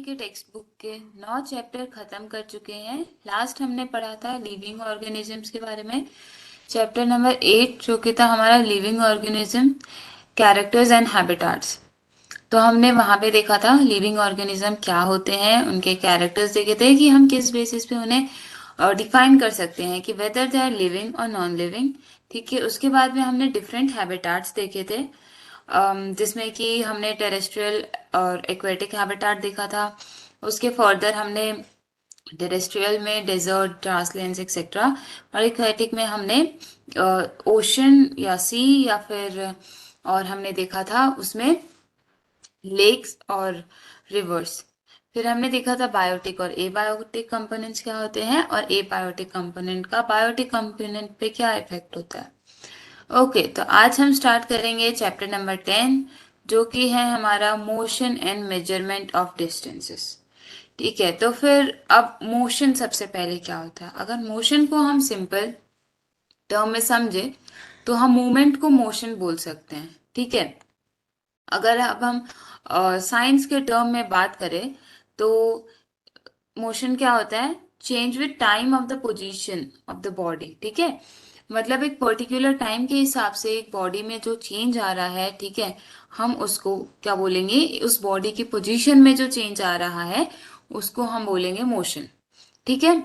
के text book के 9 chapter खत्म कर चुके हैं। लास्ट हमने पढ़ा था लिविंग ऑर्गेनिजम्स के बारे में, चैप्टर नंबर 8 जो कि था हमारा living organism characters and habitats. तो हमने वहां पे देखा था लिविंग ऑर्गेनिज्म क्या होते हैं, उनके कैरेक्टर्स देखे थे कि हम किस बेसिस पे उन्हें डिफाइन कर सकते हैं कि वेदर दे आर लिविंग और नॉन लिविंग। ठीक है, उसके बाद में हमने डिफरेंट हैबिटाट्स देखे थे, जिसमें कि हमने टेरेस्ट्रियल और एक्वेटिक हैबिटाट देखा था। उसके फर्दर हमने टेरेस्ट्रियल में डेजर्ट, ग्रासलैंड्स एक्सेट्रा, और एक्वेटिक में हमने ओशन या सी या फिर और हमने देखा था उसमें लेक्स और रिवर्स। फिर हमने देखा था बायोटिक और एबायोटिक कंपोनेंट्स क्या होते हैं और एबायोटिक कंपोनेंट का बायोटिक कंपोनेंट पे क्या इफेक्ट होता है। ओके, तो आज हम स्टार्ट करेंगे चैप्टर नंबर 10 जो कि है हमारा motion and measurement of distances. ठीक है, तो फिर अब मोशन सबसे पहले क्या होता है। अगर मोशन को हम सिंपल टर्म में समझे तो हम मूवमेंट को मोशन बोल सकते हैं। ठीक है, अगर अब हम साइंस के टर्म में बात करें तो मोशन क्या होता है, change with time of the position of the body. ठीक है, मतलब एक पर्टिकुलर टाइम के हिसाब से एक बॉडी में जो चेंज आ रहा है, ठीक है, हम उसको क्या बोलेंगे, उस बॉडी की पोजीशन में जो चेंज आ रहा है उसको हम बोलेंगे मोशन। ठीक है,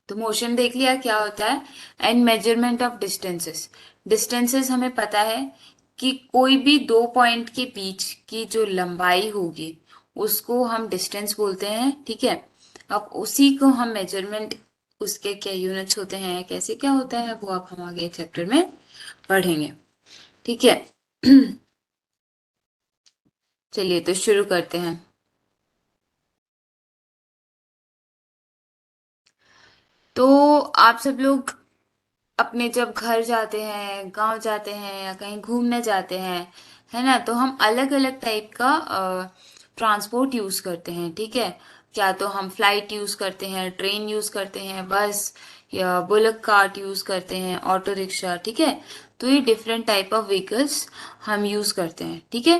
तो मोशन देख लिया क्या होता है। And measurement of distances, distances हमें पता है कि कोई भी दो पॉइंट के बीच की जो लंबाई होगी उसको हम डिस्टेंस बोलते हैं। ठीक है, अब उसी को हम मेजरमेंट, उसके क्या यूनिट्स होते हैं, कैसे क्या होता है, वो अब हम आगे चैप्टर में पढ़ेंगे। ठीक है, चलिए तो शुरू करते हैं। तो आप सब लोग अपने जब घर जाते हैं, गांव जाते हैं या कहीं घूमने जाते हैं, है ना, तो हम अलग अलग टाइप का ट्रांसपोर्ट यूज करते हैं। ठीक है, क्या तो हम फ्लाइट यूज करते हैं, ट्रेन यूज करते हैं, बस या बुलक कार्ट यूज करते हैं, ऑटो रिक्शा। ठीक है, तो ये डिफरेंट टाइप ऑफ व्हीकल्स हम यूज करते हैं। ठीक है,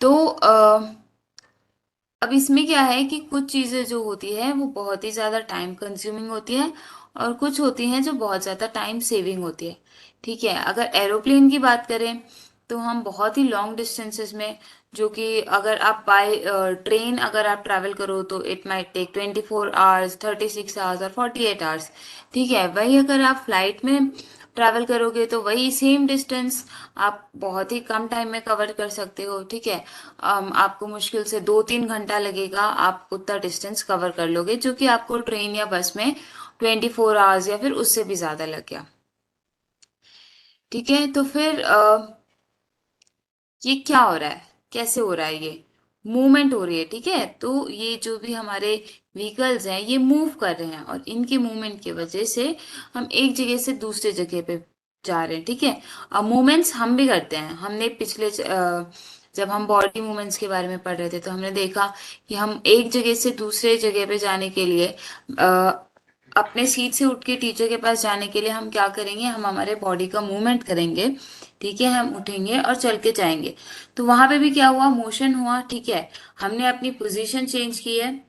तो अब इसमें क्या है कि कुछ चीजें जो होती है वो बहुत ही ज्यादा टाइम कंज्यूमिंग होती है और कुछ होती हैं जो बहुत ज्यादा टाइम सेविंग होती है। ठीक है, अगर एरोप्लेन की बात करें तो हम बहुत ही लॉन्ग डिस्टेंसेस में, जो कि अगर आप बाय ट्रेन अगर आप ट्रैवल करो तो it might take 24 hours, 36 hours और 48 आवर्स। ठीक है, वही अगर आप फ्लाइट में ट्रैवल करोगे तो वही सेम डिस्टेंस आप बहुत ही कम टाइम में कवर कर सकते हो। ठीक है, आपको मुश्किल से 2-3 घंटा लगेगा, आप उतना डिस्टेंस कवर कर लोगे, जो कि आपको ट्रेन या बस में 24 आवर्स या फिर उससे भी ज्यादा लग गया। ठीक है, तो फिर ये क्या हो रहा है, कैसे हो रहा है, ये मूवमेंट हो रही है। ठीक है, तो ये जो भी हमारे व्हीकल्स हैं ये मूव कर रहे हैं और इनकी मूवमेंट की वजह से हम एक जगह से दूसरे जगह पे जा रहे हैं। ठीक है, अब मूवमेंट्स हम भी करते हैं। हमने पिछले जब हम बॉडी मूवमेंट्स के बारे में पढ़ रहे थे तो हमने देखा कि हम एक जगह से दूसरे जगह पे जाने के लिए अपने सीट से उठ के टीचर के पास जाने के लिए हम क्या करेंगे, हम हमारे बॉडी का मूवमेंट करेंगे। ठीक है, हम उठेंगे और चल के जाएंगे। तो वहां पे भी क्या हुआ, मोशन हुआ। ठीक है, हमने अपनी पोजीशन चेंज की है।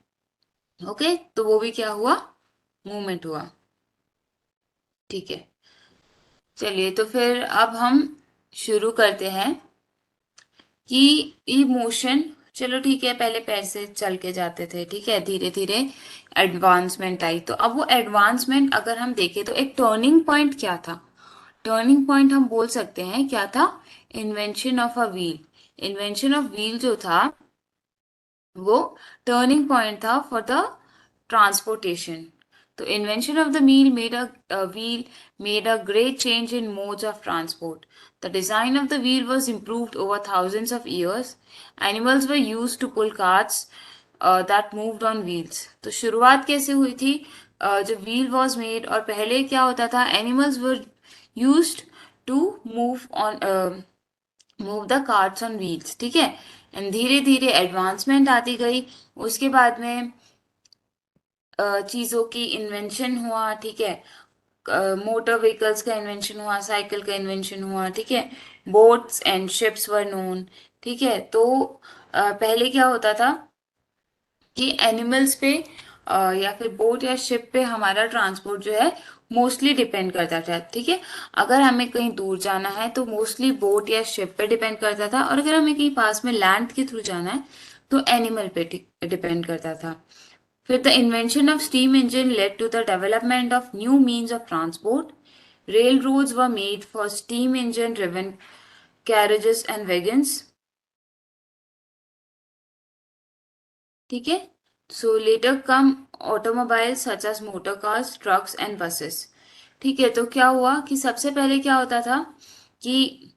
ओके, तो वो भी क्या हुआ, मूवमेंट हुआ। ठीक है, चलिए तो फिर अब हम शुरू करते हैं कि ये मोशन, चलो ठीक है, पहले पैर से चल के जाते थे। ठीक है, धीरे धीरे एडवांसमेंट आई। तो अब वो एडवांसमेंट अगर हम देखें तो एक टर्निंग पॉइंट क्या था, टर्निंग पॉइंट हम बोल सकते हैं क्या था, invention of a wheel. Invention of wheel जो था वो टर्निंग पॉइंट था फॉर द ट्रांसपोर्टेशन। तो invention of the wheel made a great change in modes of transport. The design of the wheel was improved over thousands of years. Animals were used to pull carts that moved on wheels. तो शुरुआत कैसे हुई थी, जब wheel was made, और पहले क्या होता था, animals were used to move the carts on wheels. ठीक है, एंड धीरे धीरे एडवांसमेंट आती गई। उसके बाद में चीजों की इन्वेंशन हुआ। ठीक है, मोटर व्हीकल्स का इन्वेंशन हुआ, साइकिल का इन्वेंशन हुआ, ठीक है। Boats and ships were known, ठीक है। तो पहले क्या होता था कि एनिमल्स पे या फिर बोट या शिप पे हमारा ट्रांसपोर्ट जो है मोस्टली डिपेंड करता था, ठीक है। अगर हमें कहीं दूर जाना है तो मोस्टली बोट या शिप पे डिपेंड करता था, और अगर हमें कहीं पास में लैंड के थ्रू जाना है तो एनिमल पे डिपेंड करता था। फिर the invention of steam engine led to the development of new means of transport. Railroads were made for steam engine driven carriages and wagons, ठीक है। So later come automobiles such as motor cars, trucks and buses, ठीक है। तो क्या हुआ कि सबसे पहले क्या होता था कि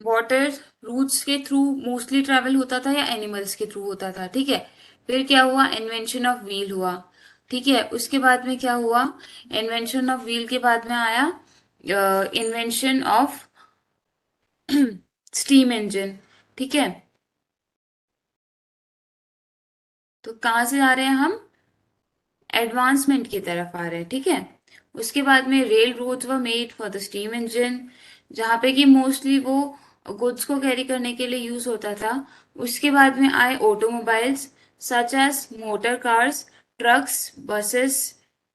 वाटर रूट्स के थ्रू मोस्टली ट्रैवल होता था या एनिमल्स के थ्रू होता था, ठीक है। फिर क्या हुआ, इन्वेंशन ऑफ व्हील हुआ, ठीक है। उसके बाद में क्या हुआ, इन्वेंशन ऑफ व्हील के बाद में आया इन्वेंशन ऑफ स्टीम इंजन, ठीक है। तो कहाँ से आ रहे हैं हम, एडवांसमेंट की तरफ आ रहे हैं, ठीक है। उसके बाद में railroads were made for the steam engine, जहाँ पे कि मोस्टली वो गुड्स को कैरी करने के लिए यूज होता था। उसके बाद में आए automobiles such as motor cars, trucks, buses,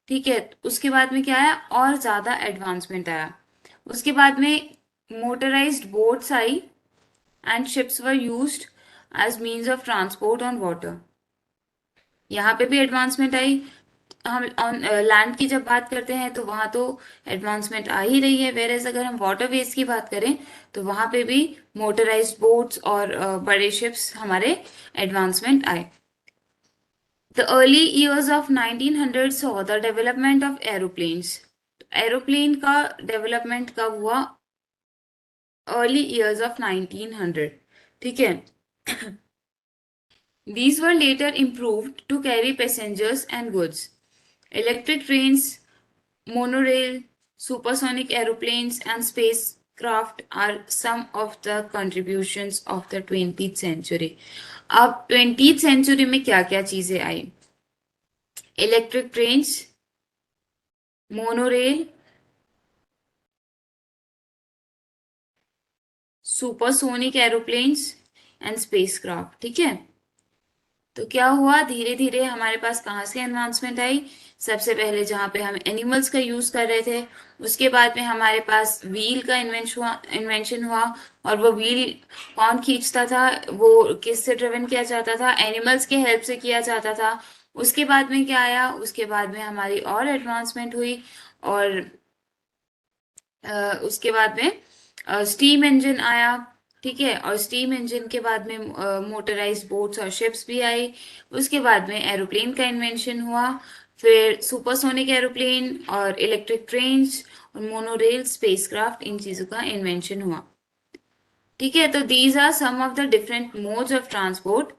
ठीक है। उसके बाद में क्या आया, और ज्यादा एडवांसमेंट आया। उसके बाद में मोटराइज्ड बोट्स आई and ships were used as means of transport on water. यहाँ पे भी एडवांसमेंट आई। हम ऑन लैंड की जब बात करते हैं तो वहां तो एडवांसमेंट आ ही रही है, वेर एज अगर हम वाटर वेज की बात करें तो वहां पे भी मोटराइज्ड बोट्स और बड़े शिप्स हमारे एडवांसमेंट आए। The early years of 1900 saw the development of aeroplanes. Aeroplane का डेवलपमेंट कब हुआ, अर्ली ईयर्स ऑफ 1900, ठीक है। These were later improved to carry passengers and goods. Electric trains, monorail, supersonic aeroplanes, and spacecraft are some of the contributions of the 20th century. अब 20th century में क्या क्या चीजें आई, electric trains, monorail, supersonic aeroplanes and spacecraft, ठीक है। तो क्या हुआ, धीरे धीरे हमारे पास कहाँ से एडवांसमेंट आई, सबसे पहले जहाँ पे हम एनिमल्स का यूज कर रहे थे, उसके बाद में हमारे पास व्हील का इन्वेंशन हुआ। और वो व्हील कौन खींचता था, वो किससे ड्रिवन किया जाता था, एनिमल्स के हेल्प से किया जाता था। उसके बाद में क्या आया, उसके बाद में हमारी और एडवांसमेंट हुई, और उसके बाद में स्टीम इंजन आया, ठीक है। और स्टीम इंजन के बाद में मोटराइज्ड बोट्स और शिप्स भी आई। उसके बाद में एरोप्लेन का इन्वेंशन हुआ, फिर सुपरसोनिक एरोप्लेन और इलेक्ट्रिक ट्रेन्स और मोनोरेल, स्पेसक्राफ्ट, इन चीजों का इन्वेंशन हुआ, ठीक है। तो these are some of the different modes of transport.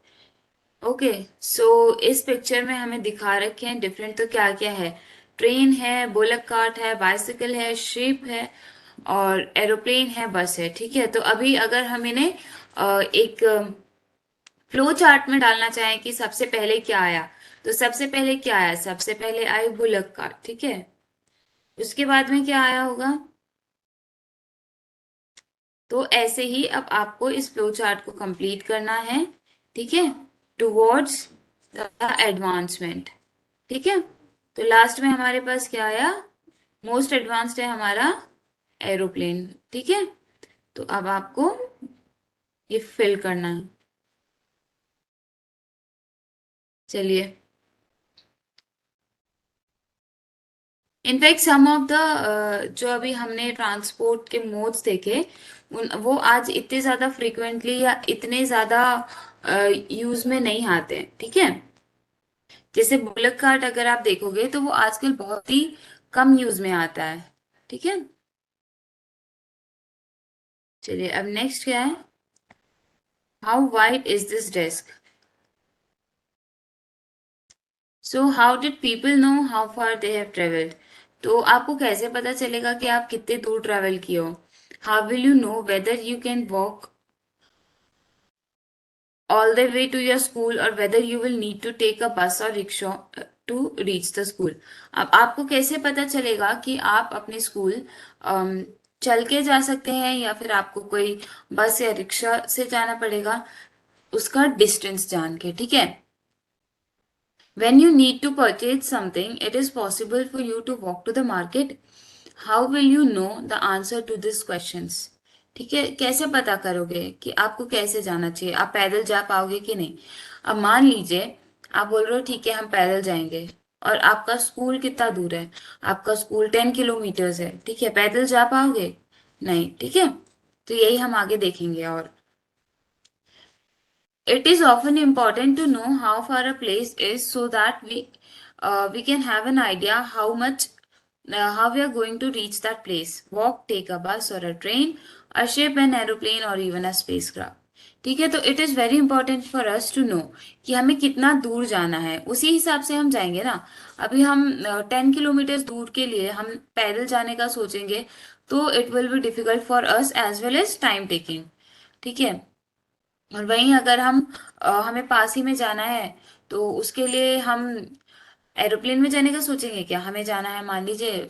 Okay, so इस पिक्चर में हमें दिखा रखे हैं डिफरेंट तो क्या क्या है, ट्रेन है, बुलक कार्ट है, बाइसिकल है, शिप है, और एरोप्लेन है, बस है, ठीक है। तो अभी अगर हम इन्हें एक फ्लो चार्ट में डालना चाहें कि सबसे पहले क्या आया, तो सबसे पहले क्या आया, सबसे पहले आई बुलक कार्ट, ठीक है। उसके बाद में क्या आया होगा, तो ऐसे ही अब आपको इस फ्लो चार्ट को कंप्लीट करना है, ठीक है, टुवर्ड्स द एडवांसमेंट, ठीक है। तो लास्ट में हमारे पास क्या आया, मोस्ट एडवांस्ड है हमारा एरोप्लेन, ठीक है। तो अब आपको ये फिल करना है, चलिए। इनफैक्ट सम ऑफ द जो अभी हमने ट्रांसपोर्ट के मोड्स देखे, वो आज इतने ज्यादा फ्रिक्वेंटली या इतने ज्यादा यूज में नहीं आते हैं, ठीक है। जैसे बुलेट कार्ट अगर आप देखोगे तो वो आजकल बहुत ही कम यूज में आता है, ठीक है। चलिए अब नेक्स्ट क्या है, how wide is this desk. So how did people know how far they have travelled. तो आपको कैसे पता चलेगा कि आप कितने दूर ट्रैवल किए हो, how will you know whether you can walk all the way to your school or whether you will need to take a bus or rickshaw, to reach the school. अब आपको कैसे पता चलेगा कि आप अपने स्कूल चल के जा सकते हैं या फिर आपको कोई बस या रिक्शा से जाना पड़ेगा, उसका डिस्टेंस जान के, ठीक है। When you need to purchase something, it is possible for you to walk to the market. How will you know the answer to these questions? ठीक है, कैसे पता करोगे कि आपको कैसे जाना चाहिए, आप पैदल जा पाओगे कि नहीं। अब मान लीजिए आप बोल रहे हो ठीक है हम पैदल जाएंगे, और आपका स्कूल कितना दूर है, आपका स्कूल 10 किलोमीटर्स है, ठीक है, पैदल जा पाओगे नहीं, ठीक है। तो यही हम आगे देखेंगे। और it is often important to know how far a place is so that we can have an idea how we are going to reach that place. Walk, take a bus or a train, a ship, an aeroplane or even a spacecraft. ठीक है, तो it is very important for us to know कि हमें कितना दूर जाना है, उसी हिसाब से हम जाएंगे ना। अभी हम 10 किलोमीटर दूर के लिए हम पैदल जाने का सोचेंगे तो it will be difficult for us as well as time taking, ठीक है। और वहीं अगर हमें पास ही में जाना है तो उसके लिए हम एरोप्लेन में जाने का सोचेंगे क्या, हमें जाना है मान लीजिए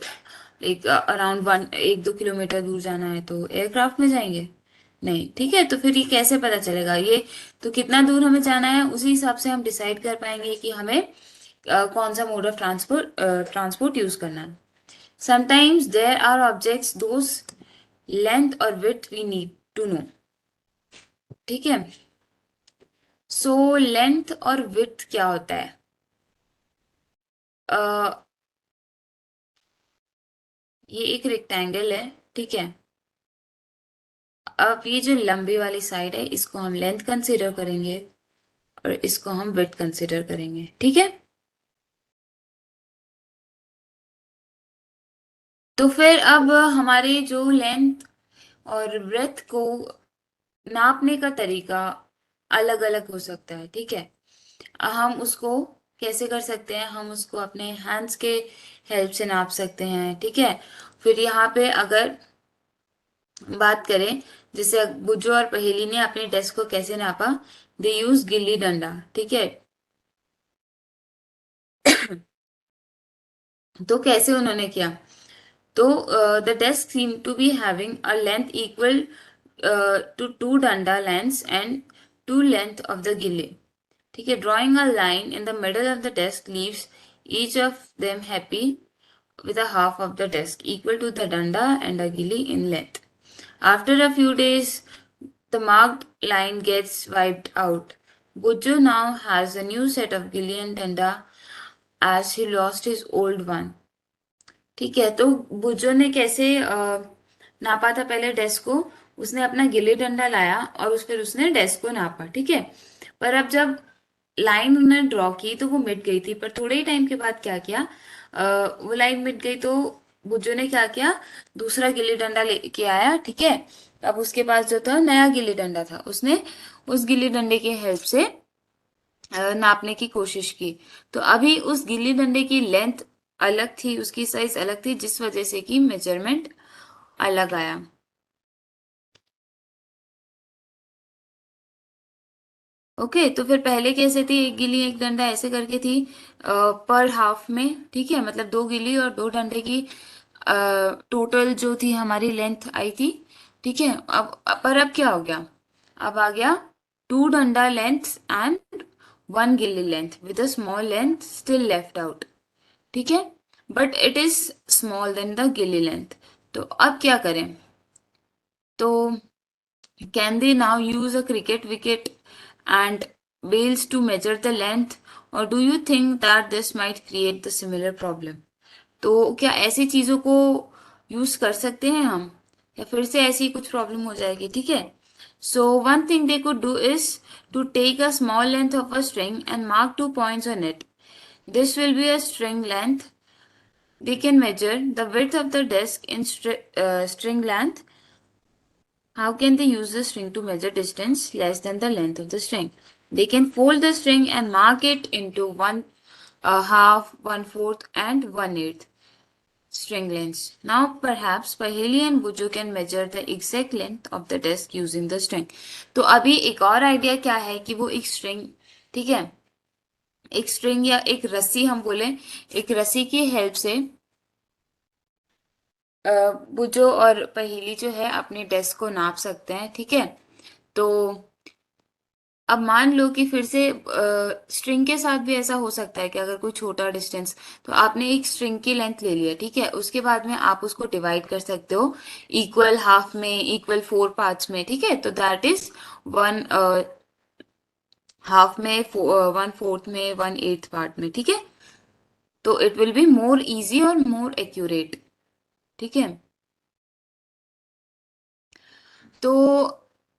एक अराउंड 1-2 किलोमीटर दूर जाना है तो एयरक्राफ्ट में जाएंगे नहीं, ठीक है। तो फिर ये कैसे पता चलेगा, ये तो कितना दूर हमें जाना है उसी हिसाब से हम डिसाइड कर पाएंगे कि हमें कौन सा मोड ऑफ ट्रांसपोर्ट यूज करना है। Sometimes there are objects those length और width we need to know, ठीक है। सो लेंथ और विड्थ क्या होता है, अ, ये एक रेक्टेंगल है, ठीक है। अब ये जो लंबी वाली साइड है इसको हम लेंथ कंसीडर करेंगे और इसको हम विड्थ कंसीडर करेंगे, ठीक है। तो फिर अब हमारे जो लेंथ और ब्रेथ को नापने का तरीका अलग अलग हो सकता है, ठीक है। हम उसको कैसे कर सकते हैं, हम उसको अपने हैंड्स के हेल्प से नाप सकते हैं, ठीक है। फिर यहाँ पे अगर बात करें, जैसे बुज्जो और पहेली ने अपने डेस्क को कैसे नापा, दे यूज गिल्ली डंडा, ठीक है। तो कैसे उन्होंने किया, तो the desk seem to be having a length equal to 2 danda lengths and 2 length of the gilli, ठीक है। Drawing a line in the middle of the desk leaves each of them happy with a half of the desk equal to the danda and a gilli in length. After a few days, the marked line gets wiped out. Bujju now has a new set of gilli and danda as he lost his old one. ठीक है, तो बुज्जो ने कैसे नापा था पहले desk को, उसने अपना गिल्ली डंडा लाया और फिर उसने डेस्क को नापा, ठीक है। पर अब जब लाइन उन्होंने ड्रॉ की तो वो मिट गई थी, पर थोड़े ही टाइम के बाद क्या किया, वो लाइन मिट गई तो बुज्जो ने क्या किया, दूसरा गिल्ली डंडा लेके आया, ठीक है। अब उसके पास जो था नया गिल्ली डंडा था, उसने उस गिल्ली डंडे की हेल्प से नापने की कोशिश की। तो अभी उस गिल्ली डंडे की लेंथ अलग थी, उसकी साइज अलग थी, जिस वजह से कि मेजरमेंट अलग आया। ओके, तो फिर पहले कैसे थी, एक गिल्ली एक डंडा ऐसे करके थी पर हाफ में, ठीक है, मतलब 2 गिल्ली और 2 डंडे की टोटल जो थी हमारी लेंथ आई थी, ठीक है। अब पर अब क्या हो गया, अब आ गया 2 डंडा length and 1 gilli length with a small length still left out, ठीक है, but it is small then the gilli length. तो अब क्या करें, तो can they now use a cricket wicket and bails to measure the length, or do you think that this might create the similar problem? तो क्या ऐसी चीजों को यूज कर सकते हैं हम, या फिर से ऐसी कुछ प्रॉब्लम हो जाएगी, ठीक है। So one thing they could do is to take a small length of a string and mark 2 points on it. This will be a string length. They can measure the width of the desk in string length. How can they use the string to measure distance less than the length of the string? They can fold the string and mark it into one half, 1/4, and 1/8 string lengths. Now, perhaps Paheli and Buju can measure the exact length of the desk using the string. तो अभी एक और idea क्या है कि वो एक string, ठीक है, एक स्ट्रिंग या एक रस्सी हम बोले, एक रस्सी की हेल्प से बुजो और पहेली जो है अपने डेस्क को नाप सकते हैं, ठीक है। तो अब मान लो कि फिर से स्ट्रिंग के साथ भी ऐसा हो सकता है कि अगर कोई छोटा डिस्टेंस, तो आपने एक स्ट्रिंग की लेंथ ले लिया, ठीक है, उसके बाद में आप उसको डिवाइड कर सकते हो इक्वल हाफ में, इक्वल 4 पार्ट्स में, ठीक है। तो दैट इज वन हाफ में, 1/4 में, 1/8 पार्ट में, ठीक है। तो it will be more easy और मोर एक्यूरेट, ठीक है। तो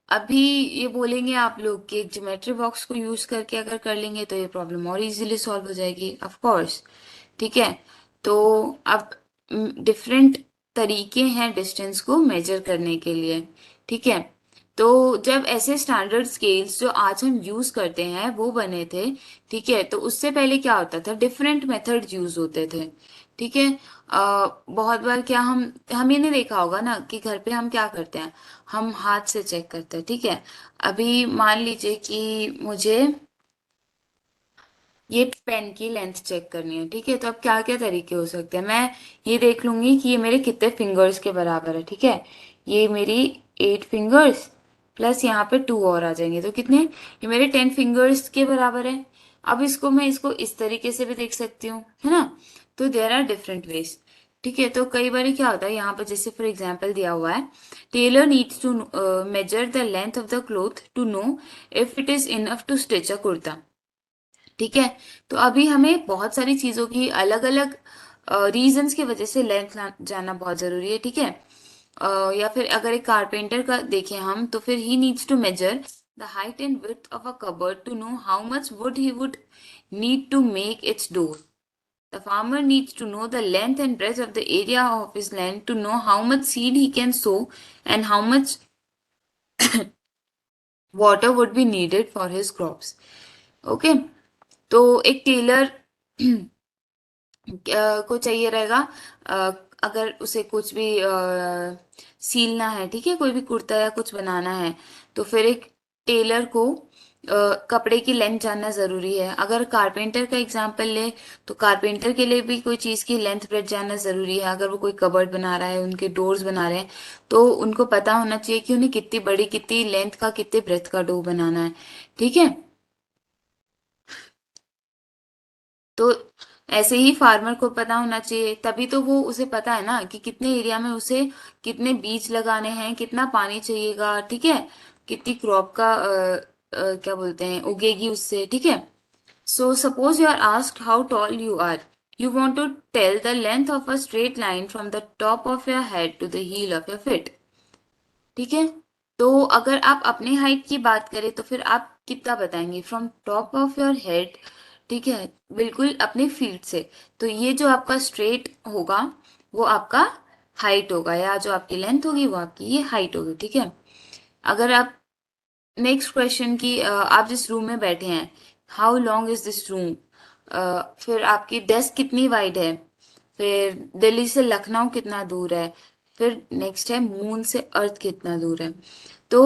अभी ये बोलेंगे आप लोग कि एक ज्योमेट्री बॉक्स को यूज करके अगर कर लेंगे तो ये प्रॉब्लम और इजीली सॉल्व हो जाएगी, ऑफ कोर्स, ठीक है। तो अब डिफरेंट तरीके हैं डिस्टेंस को मेजर करने के लिए, ठीक है। तो जब ऐसे स्टैंडर्ड स्केल्स जो आज हम यूज करते हैं वो बने थे, ठीक है, तो उससे पहले क्या होता था, डिफरेंट मेथड यूज होते थे, ठीक है। बहुत बार क्या हम ये नहीं देखा होगा ना कि घर पे हम क्या करते हैं, हम हाथ से चेक करते हैं, ठीक है। अभी मान लीजिए कि मुझे ये पेन की लेंथ चेक करनी है, ठीक है। तो अब क्या क्या तरीके हो सकते हैं, मैं ये देख लूंगी कि ये मेरे कितने फिंगर्स के बराबर है, ठीक है। ये मेरी 8 फिंगर्स प्लस यहाँ पे 2 और आ जाएंगे, तो कितने, ये मेरे 10 फिंगर्स के बराबर है। अब इसको मैं इसको इस तरीके से भी देख सकती हूँ, है ना। तो देयर आर डिफरेंट वेज, ठीक है। तो कई बार क्या होता है, यहाँ पर जैसे फॉर एग्जाम्पल दिया हुआ है, tailor needs to measure the length of the cloth to know if it is enough to stitch a kurta, ठीक है। तो अभी हमें बहुत सारी चीजों की अलग अलग रीजंस की वजह से लेंथ जानना बहुत जरूरी है, ठीक है। या फिर अगर एक कारपेंटर का देखें हम, तो फिर he needs to measure the height and width of a cupboard to know how much wood he would need to make its door. The farmer needs to know the length and breadth of the area of his land to know how much seed he can sow and how much water would be needed for his crops. Okay, तो एक Taylor को चाहिए रहेगा, अ, अगर उसे कुछ भी सीलना है, ठीक है, कोई भी कुर्ता या कुछ बनाना है, तो फिर एक टेलर को कपड़े की लेंथ जानना जरूरी है। अगर कारपेंटर का एग्जांपल ले, तो कारपेंटर के लिए भी कोई चीज की लेंथ ब्रेथ जानना जरूरी है। अगर वो कोई कबर्ड बना रहा है, उनके डोर्स बना रहे हैं, तो उनको पता होना चाहिए कि उन्हें कितनी बड़ी, कितनी लेंथ का, कितने ब्रेथ का डोर बनाना है, ठीक है। तो ऐसे ही फार्मर को पता होना चाहिए, तभी तो वो उसे पता है ना कि कितने एरिया में उसे कितने बीज लगाने हैं, कितना पानी चाहिएगा, ठीक है, कितनी क्रॉप का क्या बोलते हैं उगेगी उससे, ठीक है। So suppose you are asked how tall you are, you want to tell the length of a straight line from the top of your head to the heel of your feet, ठीक है। तो अगर आप अपने height की बात करें तो फिर आप कितना बताएंगे, from top of your head, ठीक है, बिल्कुल अपने फीट से। तो ये जो आपका स्ट्रेट होगा वो आपका हाइट होगा, या जो आपकी लेंथ होगी वो आपकी ये हाइट होगी, ठीक है। अगर आप नेक्स्ट क्वेश्चन की आप जिस रूम में बैठे हैं, how long is this room, फिर आपकी डेस्क कितनी वाइड है, फिर दिल्ली से लखनऊ कितना दूर है, फिर नेक्स्ट है मून से अर्थ कितना दूर है। तो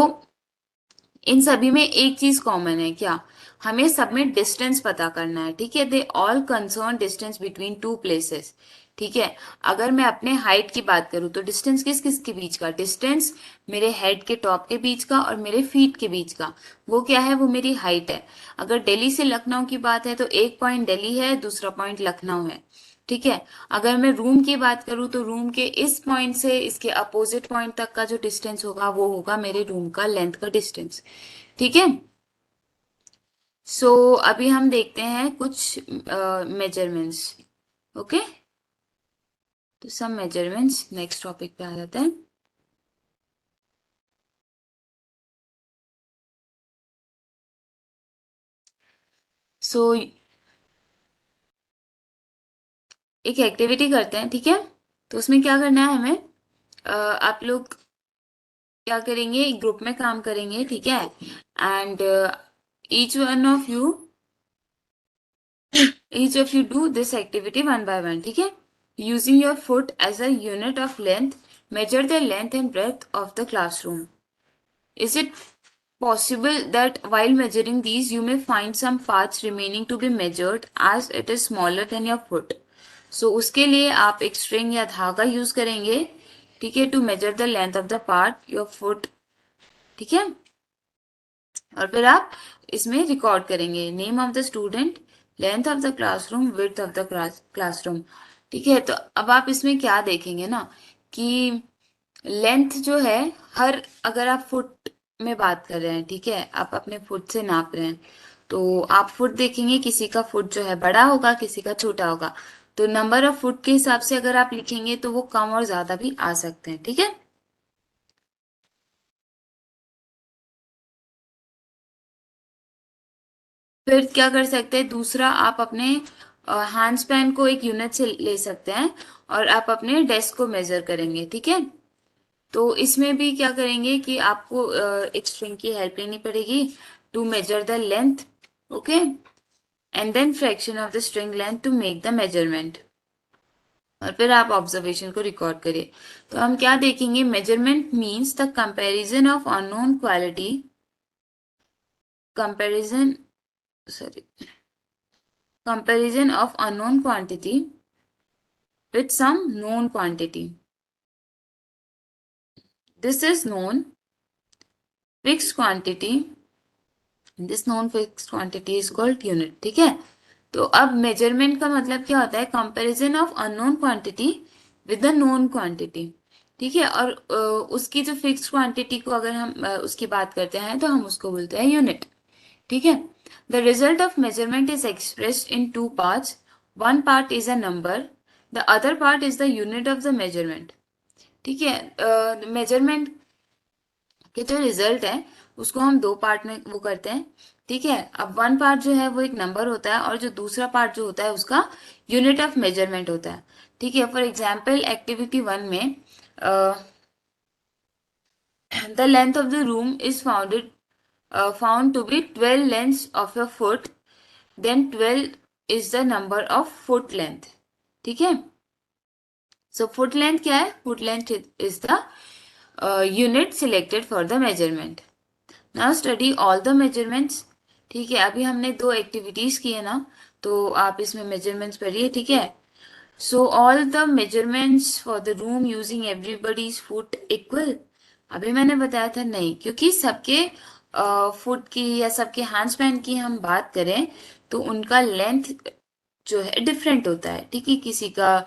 इन सभी में एक चीज कॉमन है क्या, हमें सब में डिस्टेंस पता करना है, ठीक है। They all concern distance between two places, ठीक है। अगर मैं अपने हाइट की बात करूं तो डिस्टेंस किस किस के बीच का, डिस्टेंस मेरे हेड के टॉप के बीच का और मेरे फीट के बीच का, वो क्या है, वो मेरी हाइट है। अगर दिल्ली से लखनऊ की बात है तो एक पॉइंट दिल्ली है, दूसरा पॉइंट लखनऊ है, ठीक है। अगर मैं रूम की बात करूं तो रूम के इस पॉइंट से इसके अपोजिट पॉइंट तक का जो डिस्टेंस होगा वो होगा मेरे रूम का लेंथ का डिस्टेंस, ठीक है। सो अभी हम देखते हैं कुछ मेजरमेंट्स, ओके। तो सब मेजरमेंट्स नेक्स्ट टॉपिक पे आ जाते हैं। सो एक एक्टिविटी करते हैं, ठीक है। तो उसमें क्या करना है हमें, आप लोग क्या करेंगे, एक ग्रुप में काम करेंगे, ठीक है। And each one of you each of you do this activity one by one, ठीक है। Using your foot as a unit of length, measure the length and breadth of the classroom. Is it possible that while measuring these, you may find some parts remaining to be measured as it is smaller than your foot. So उसके लिए आप एक string या धागा use करेंगे, ठीक है, to measure the length of the part your foot, ठीक है। और फिर आप इसमें रिकॉर्ड करेंगे name of the student, length of the classroom, width of the classroom, ठीक है। तो अब आप इसमें क्या देखेंगे ना कि लेंथ जो है, हर अगर आप फुट में बात कर रहे हैं, ठीक है, आप अपने फुट से नाप रहे हैं, तो आप फुट देखेंगे, किसी का फुट जो है बड़ा होगा, किसी का छोटा होगा, तो नंबर ऑफ फुट के हिसाब से अगर आप लिखेंगे तो वो कम और ज्यादा भी आ सकते हैं, ठीक है। फिर क्या कर सकते हैं, दूसरा आप अपने हैंड स्पैन को एक यूनिट से ले सकते हैं और आप अपने डेस्क को मेजर करेंगे, ठीक है। तो इसमें भी क्या करेंगे कि आपको एक स्ट्रिंग की हेल्प लेनी पड़ेगी to measure the length, okay, and then fraction of the string length to make the measurement. और फिर आप ऑब्जर्वेशन को रिकॉर्ड करिए। तो हम क्या देखेंगे, measurement means the comparison of unknown quality, comparison, sorry, comparison of unknown quantity with some known quantity. This is known fixed quantity. This known fixed quantity is called unit. ठीक है। तो अब मेजरमेंट का मतलब क्या होता है, comparison of unknown quantity with the known quantity, ठीक है। और उसकी जो फिक्स्ड क्वांटिटी को अगर हम उसकी बात करते हैं तो हम उसको बोलते हैं यूनिट, ठीक है। The result of measurement is expressed in two parts, one part is a number, the other part is the unit of the measurement, ठीक है। मेजरमेंट के जो रिजल्ट है उसको हम दो पार्ट में वो करते हैं, ठीक है। अब वन पार्ट जो है वो एक नंबर होता है और जो दूसरा पार्ट जो होता है उसका यूनिट ऑफ मेजरमेंट होता है, ठीक है। फॉर एग्जाम्पल एक्टिविटी 1 में the length of the room is found to be 12 lengths of your foot, then 12 is the number of foot length, ठीक है। So foot length क्या है, foot length is the unit selected for the measurement. Now study all the measurements, ठीक है। अभी हमने दो activities की है ना, तो आप इसमें मेजरमेंट्स पढ़िए, ठीक है। So all the measurements for the room using everybody's foot equal, अभी मैंने बताया था नहीं, क्योंकि सबके फुट की या सबके हैंड स्पैन की हम बात करें तो उनका लेंथ जो है डिफरेंट होता है, ठीक है। किसी का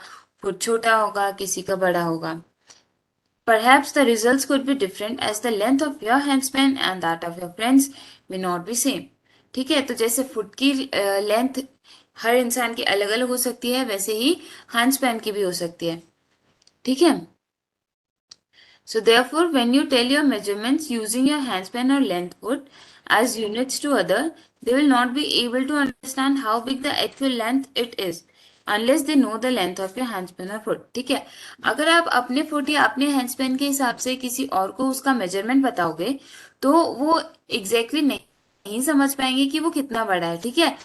फुट छोटा होगा, किसी का बड़ा होगा। Perhaps the results could be different as the length of your handspan and that of your friends may not be same, ठीक है। तो जैसे फुट की लेंथ हर इंसान की अलग अलग हो सकती है, वैसे ही हैंड स्पैन की भी हो सकती है, ठीक है। So therefore, when you tell your measurements using your handspan or length foot as units to other, they will not be able to understand how big the actual length it is unless they know the length of your handspan or foot, ठीक है। अगर आप अपने foot या अपने हैंडस्पैन के हिसाब से किसी और को उसका मेजरमेंट बताओगे तो वो एग्जैक्टली नहीं समझ पाएंगे कि वो कितना बड़ा है, ठीक है।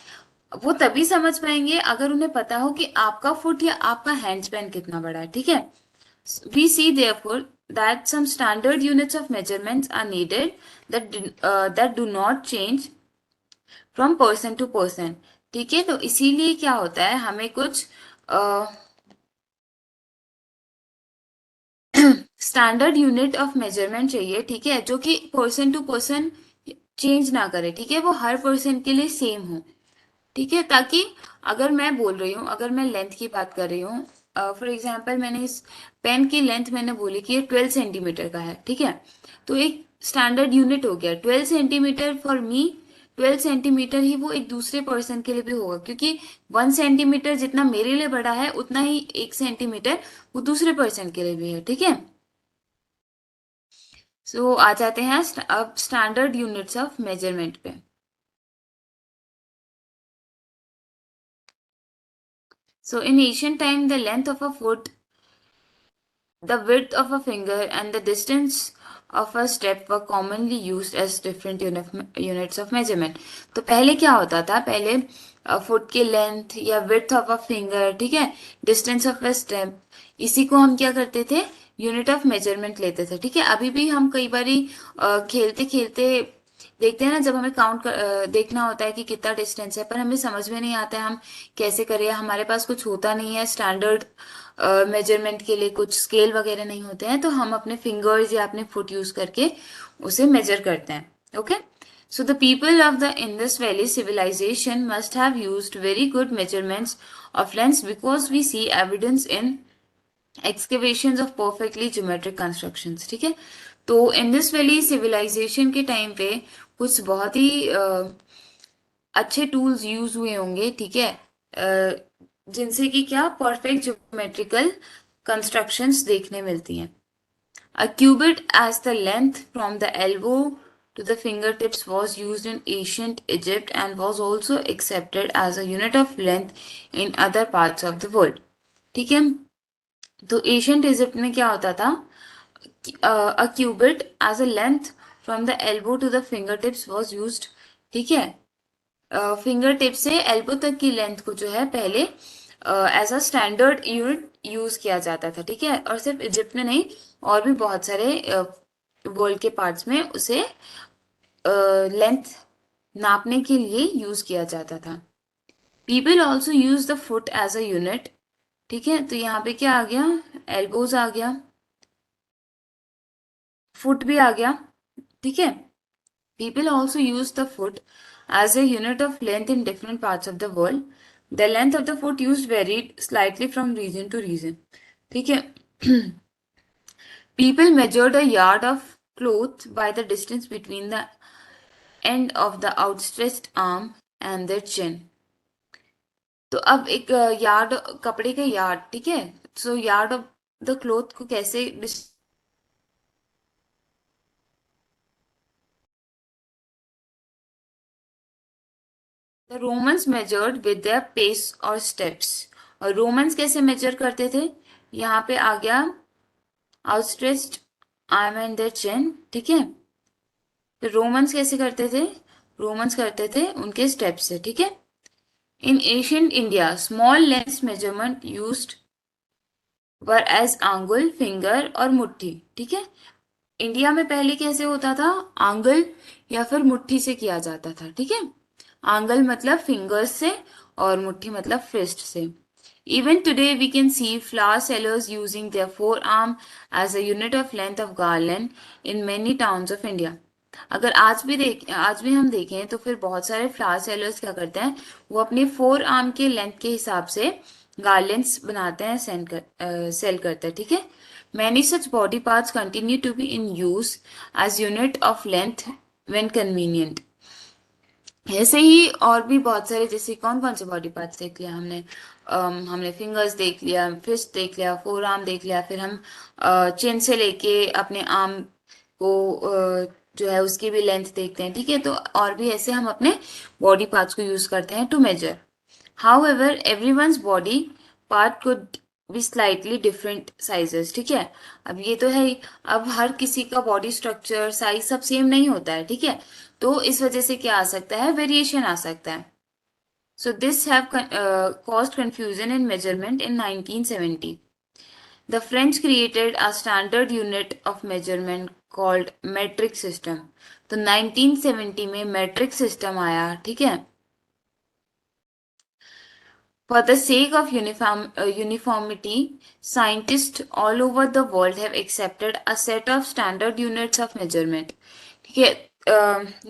वो तभी समझ पाएंगे अगर उन्हें पता हो कि आपका फुट या आपका हैंडस्पैन कितना बड़ा है, ठीक है। We see therefore that some standard units of measurements are needed that do not change from person to person, ठीक है। तो इसीलिए क्या होता है, हमें कुछ स्टैंडर्ड यूनिट ऑफ मेजरमेंट चाहिए, ठीक है, जो कि पर्सन टू पर्सन चेंज ना करे, ठीक है, वो हर पर्सन के लिए सेम हो, ठीक है। ताकि अगर मैं बोल रही हूँ, अगर मैं लेंथ की बात कर रही हूँ, फॉर एग्जाम्पल मैंने इस पेन की लेंथ मैंने बोली कि ये 12 सेंटीमीटर का है, ठीक है। तो एक स्टैंडर्ड यूनिट हो गया 12 सेंटीमीटर फॉर मी, 12 सेंटीमीटर ही वो एक दूसरे पर्सन के लिए भी होगा, क्योंकि 1 सेंटीमीटर जितना मेरे लिए बड़ा है उतना ही 1 सेंटीमीटर वो दूसरे पर्सन के लिए भी है, ठीक है। सो आ जाते हैं अब स्टैंडर्ड यूनिट्स ऑफ मेजरमेंट पे। So in ancient time, the length of a foot, the width of a finger, and the distance of a step were commonly used as different units of measurement. तो पहले क्या होता था, पहले foot की length या width of a finger, ठीक है, डिस्टेंस ऑफ अ स्टेप, इसी को हम क्या करते थे, यूनिट ऑफ मेजरमेंट लेते थे, ठीक है। अभी भी हम कई बारी खेलते खेलते देखते हैं ना, जब हमें देखना होता है कि कितना डिस्टेंस है, पर हमें समझ में नहीं आता है हम कैसे करें, हमारे पास कुछ होता नहीं है स्टैंडर्ड मेजरमेंट के लिए, कुछ स्केल वगैरह नहीं होते हैं, तो हम अपने फिंगर्स या अपने फुट यूज करके उसे मेजर करते हैं। Okay, so the people of the Indus valley civilisation must have used very good measurements of lengths because we see evidence in excavations of perfectly geometric constructions. ठीक है, तो इंडस वैली सिविलाइजेशन के time पे कुछ बहुत ही अच्छे टूल्स यूज हुए होंगे, ठीक है, जिनसे कि क्या परफेक्ट ज्योमेट्रिकल कंस्ट्रक्शंस देखने मिलती हैं। A cubit as the length from the elbow to the fingertips was used in ancient Egypt and was also accepted as a unit of length in other parts of the world। ठीक है, तो ancient Egypt में क्या होता था, a cubit as a length from the elbow to the finger tips was use. ठीक है, finger tip से एल्बो तक की लेंथ को जो है पहले as a standard unit use किया जाता था। ठीक है, और सिर्फ इजिप्ट में नहीं, और भी बहुत सारे वर्ल्ड के पार्ट्स में उसे लेंथ नापने के लिए यूज किया जाता था। People also use the foot as a unit. ठीक है, तो यहाँ पे क्या आ गया, एल्बोज आ गया, फुट भी आ गया। ठीक है, people also use the foot as a unit of length in different parts of the world. The length of the foot used varied slightly from region to region। ठीक है, people measured a yard of cloth by the distance between the end of the outstretched arm and their chin। तो अब एक yard, कपड़े का yard, ठीक है, so yard of the cloth को कैसे the Romans measured with their pace और स्टेप्स। और रोमन्स कैसे मेजर करते थे, यहाँ पे आ गया outstretched arm and their chin. ठीक है, तो रोमन्स कैसे करते थे, रोमन्स करते थे उनके स्टेप से। ठीक है, in ancient India small length measurement used were as angul, finger और मुट्ठी। ठीक है, इंडिया में पहले कैसे होता था, आंगल या फिर मुट्ठी से किया जाता था। ठीक है, आंगल मतलब फिंगर्स से और मुट्ठी मतलब फिस्ट से। Even today, we can see flower sellers using their forearm as a unit of length of garland in many towns of India। अगर आज भी हम देखें तो फिर बहुत सारे फ्लावर सेलर्स क्या करते हैं, वो अपने फोर आर्म के लेंथ के हिसाब से गार्लेंड्स बनाते हैं, सेल करते हैं। ठीक है, many such body parts continue to be in use as unit of length when convenient. ऐसे ही और भी बहुत सारे, जैसे कौन कौन से बॉडी पार्ट्स देख लिया हमने, हमने फिंगर्स देख लिया, फिस्ट देख लिया, फोर आर्म देख लिया, फिर हम चिन से लेके अपने आर्म को जो है उसकी भी लेंथ देखते हैं। ठीक है, तो और भी ऐसे हम अपने बॉडी पार्ट्स को यूज करते हैं to measure. However, everyone's body part could be slightly different sizes। ठीक है, अब ये तो है ही, अब हर किसी का बॉडी स्ट्रक्चर साइज सब सेम नहीं होता है। ठीक है, तो इस वजह से क्या आ सकता है, वेरिएशन आ सकता है। So this have caused confusion in measurement in 1970। The French created a standard unit of measurement called metric system। तो 1970 में metric system आया। ठीक है, for the sake of uniformity, scientists all over the world have accepted a set of standard units of measurement। ठीक है,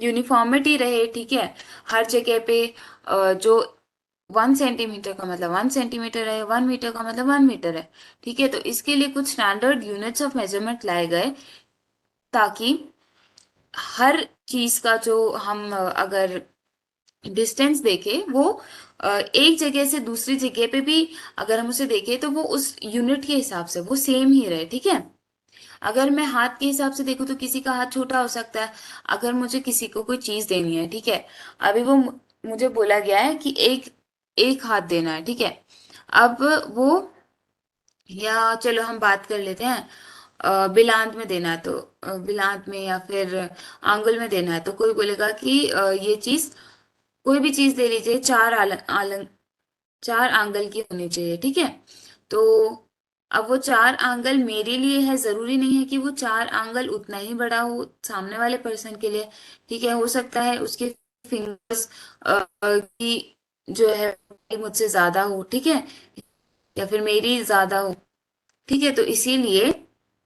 uniformity रहे। ठीक है, हर जगह पे जो 1 सेंटीमीटर का मतलब 1 सेंटीमीटर है, 1 मीटर का मतलब 1 मीटर है। ठीक है, तो इसके लिए कुछ स्टैंडर्ड यूनिट्स ऑफ मेजरमेंट लाए गए, ताकि हर चीज का जो हम अगर डिस्टेंस देखे वो एक जगह से दूसरी जगह पे भी अगर हम उसे देखें तो वो उस यूनिट के हिसाब से वो सेम ही रहे। ठीक है, अगर मैं हाथ के हिसाब से देखूं तो किसी का हाथ छोटा हो सकता है। अगर मुझे किसी को कोई चीज देनी है, ठीक है, अभी वो मुझे बोला गया है कि एक एक हाथ देना है। ठीक है, अब वो, या चलो हम बात कर लेते हैं, बिलांत में देना है, तो बिलांत में या फिर आंगुल में देना है, तो कोई बोलेगा कि ये चीज, कोई भी चीज ले लीजिए, चार आंगल की होनी चाहिए। ठीक है, तो अब वो 4 आंगल मेरे लिए है, जरूरी नहीं है कि वो 4 आंगल उतना ही बड़ा हो सामने वाले पर्सन के लिए। ठीक है, हो सकता है उसके फिंगर्स की जो है मुझसे ज्यादा हो, ठीक है, या फिर मेरी ज्यादा हो। ठीक है, तो इसीलिए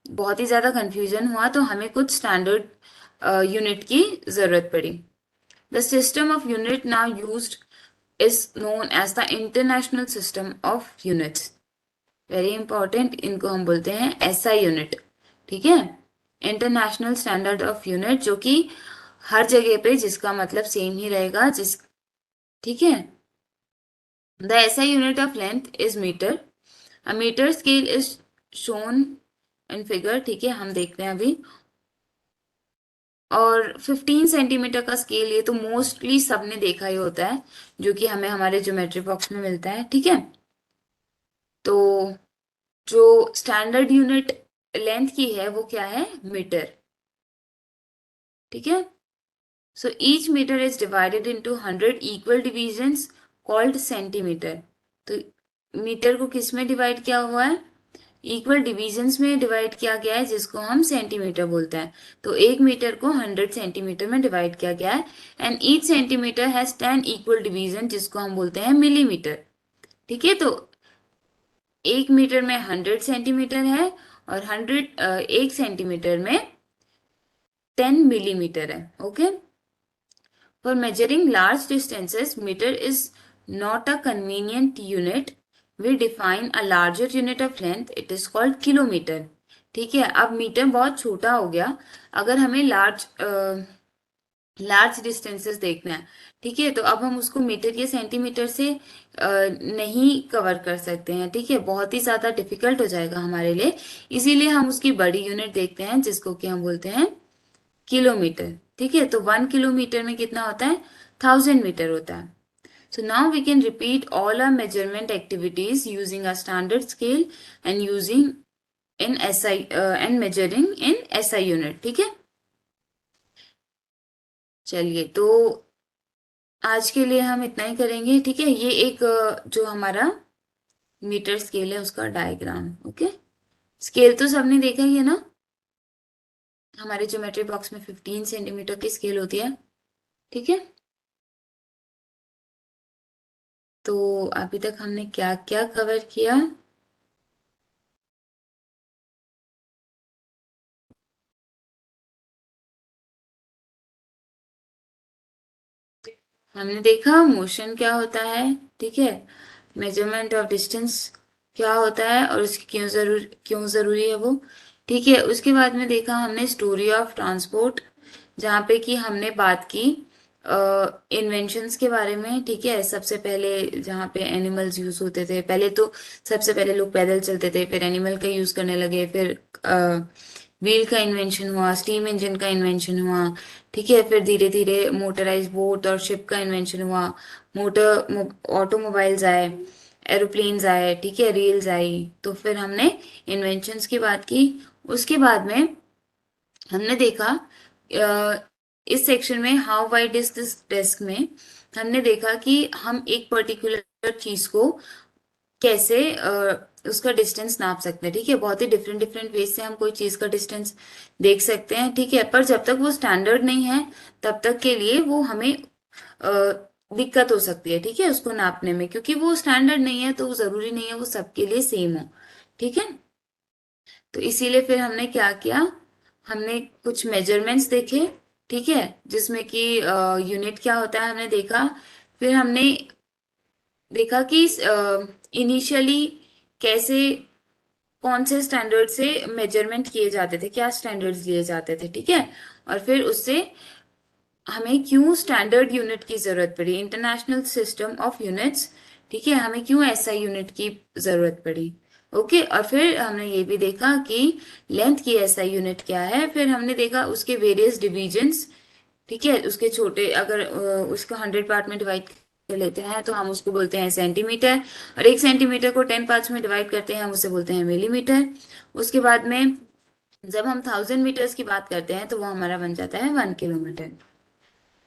बहुत ही ज्यादा कंफ्यूजन हुआ, तो हमें कुछ स्टैंडर्ड यूनिट की जरूरत पड़ी। The system of unit now used is known as the International System of Units। Very important, इनको हम बोलते हैं एसआई यूनिट। ठीक है, इंटरनेशनल स्टैंडर्ड ऑफ यूनिट, जो कि हर जगह पे जिसका मतलब सेम ही रहेगा जिस। ठीक है, the SI unit of length is metre. A metre scale is shown in figure. ठीक है, हम देखते हैं अभी। और 15 सेंटीमीटर का स्केल, ये तो मोस्टली सबने देखा ही होता है, जो कि हमें हमारे ज्योमेट्री बॉक्स में मिलता है। ठीक है, तो जो स्टैंडर्ड यूनिट लेंथ की है वो क्या है, मीटर। ठीक है, so each metre is divided into 100 equal divisions called centimetre. तो मीटर को किस में डिवाइड किया हुआ है, इक्वल डिविजन्स में डिवाइड किया गया है, जिसको हम सेंटीमीटर बोलते हैं। तो 1 मीटर को 100 सेंटीमीटर में डिवाइड किया गया है। And each centimetre has 10 equal division, जिसको हम बोलते हैं मिलीमीटर। ठीक है, तो 1 मीटर में 100 सेंटीमीटर है, और 1 सेंटीमीटर में 10 मिलीमीटर है। Okay, for measuring large distances metre is not a convenient unit. We define a larger unit of length, it is called kilometre. ठीक है, अब मीटर बहुत छोटा हो गया, अगर हमें लार्ज डिस्टेंसेस देखना है। ठीक है, तो अब हम उसको मीटर या सेंटीमीटर से नहीं कवर कर सकते हैं। ठीक है, बहुत ही ज्यादा डिफिकल्ट हो जाएगा हमारे लिए, इसीलिए हम उसकी बड़ी यूनिट देखते हैं, जिसको कि हम बोलते हैं किलोमीटर। ठीक है, तो 1 किलोमीटर में कितना होता है, 1000 मीटर होता है। So now we can repeat all our measurement activities using a standard scale and using in SI and measuring in SI unit। ठीक है, चलिए, तो आज के लिए हम इतना ही करेंगे। ठीक है, ये एक जो हमारा मीटर स्केल है उसका डायग्राम। ओके, स्केल तो सबने देखा ही है ना, हमारे ज्योमेट्री बॉक्स में 15 सेंटीमीटर की स्केल होती है। ठीक है, तो अभी तक हमने क्या क्या कवर किया। हमने देखा मोशन क्या होता है। ठीक है, मेजरमेंट ऑफ डिस्टेंस क्या होता है और उसकी क्यों जरूरी है वो। ठीक है, उसके बाद में देखा हमने स्टोरी ऑफ ट्रांसपोर्ट, जहाँ पे कि हमने बात की इन्वेंशंस के बारे में। ठीक है, सबसे पहले जहाँ पे एनिमल्स यूज होते थे, पहले तो सबसे पहले लोग पैदल चलते थे, फिर एनिमल का यूज करने लगे, फिर व्हील का इन्वेंशन हुआ, स्टीम इंजन का इन्वेंशन हुआ। ठीक है, फिर धीरे धीरे मोटराइज बोट और शिप का इन्वेंशन हुआ, मोटर ऑटोमोबाइल्स आए, एरोप्लेन्स आए। ठीक है, रेल्स आई, तो फिर हमने इन्वेंशंस की बात की। उसके बाद में हमने देखा इस सेक्शन में how wide is this desk में हमने देखा कि हम एक पर्टिकुलर चीज को कैसे उसका डिस्टेंस नाप सकते हैं। ठीक है, बहुत ही डिफरेंट डिफरेंट वेज से हम कोई चीज का डिस्टेंस देख सकते हैं। ठीक है, पर जब तक वो स्टैंडर्ड नहीं है तब तक के लिए वो हमें दिक्कत हो सकती है। ठीक है, उसको नापने में, क्योंकि वो स्टैंडर्ड नहीं है, तो जरूरी नहीं है वो सबके लिए सेम हो। ठीक है, तो इसीलिए फिर हमने क्या किया, हमने कुछ मेजरमेंट्स देखे। ठीक है, जिसमें कि यूनिट क्या होता है हमने देखा। फिर हमने देखा कि इनिशियली कैसे, कौन से स्टैंडर्ड से मेजरमेंट किए जाते थे, क्या स्टैंडर्ड्स लिए जाते थे। ठीक है, और फिर उससे हमें क्यों स्टैंडर्ड यूनिट की जरूरत पड़ी, इंटरनेशनल सिस्टम ऑफ यूनिट्स। ठीक है, हमें क्यों ऐसा यूनिट की जरूरत पड़ी। ओके, और फिर हमने ये भी देखा कि लेंथ की ऐसा यूनिट क्या है। फिर हमने देखा उसके वेरियस डिविजन्स। ठीक है, उसके छोटे, अगर उसको 100 पार्ट में डिवाइड कर लेते हैं तो हम उसको बोलते हैं सेंटीमीटर, और 1 सेंटीमीटर को 10 पार्ट्स में डिवाइड करते हैं हम उसे बोलते हैं मिलीमीटर। उसके बाद में जब हम 1000 मीटर्स की बात करते हैं तो वो हमारा बन जाता है 1 किलोमीटर।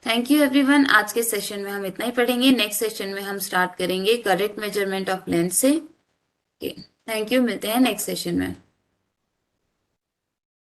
थैंक यू एवरीवन, आज के सेशन में हम इतना ही पढ़ेंगे। नेक्स्ट सेशन में हम स्टार्ट करेंगे करेक्ट मेजरमेंट ऑफ लेंथ से। Okay. थैंक यू, मिलते हैं नेक्स्ट सेशन में।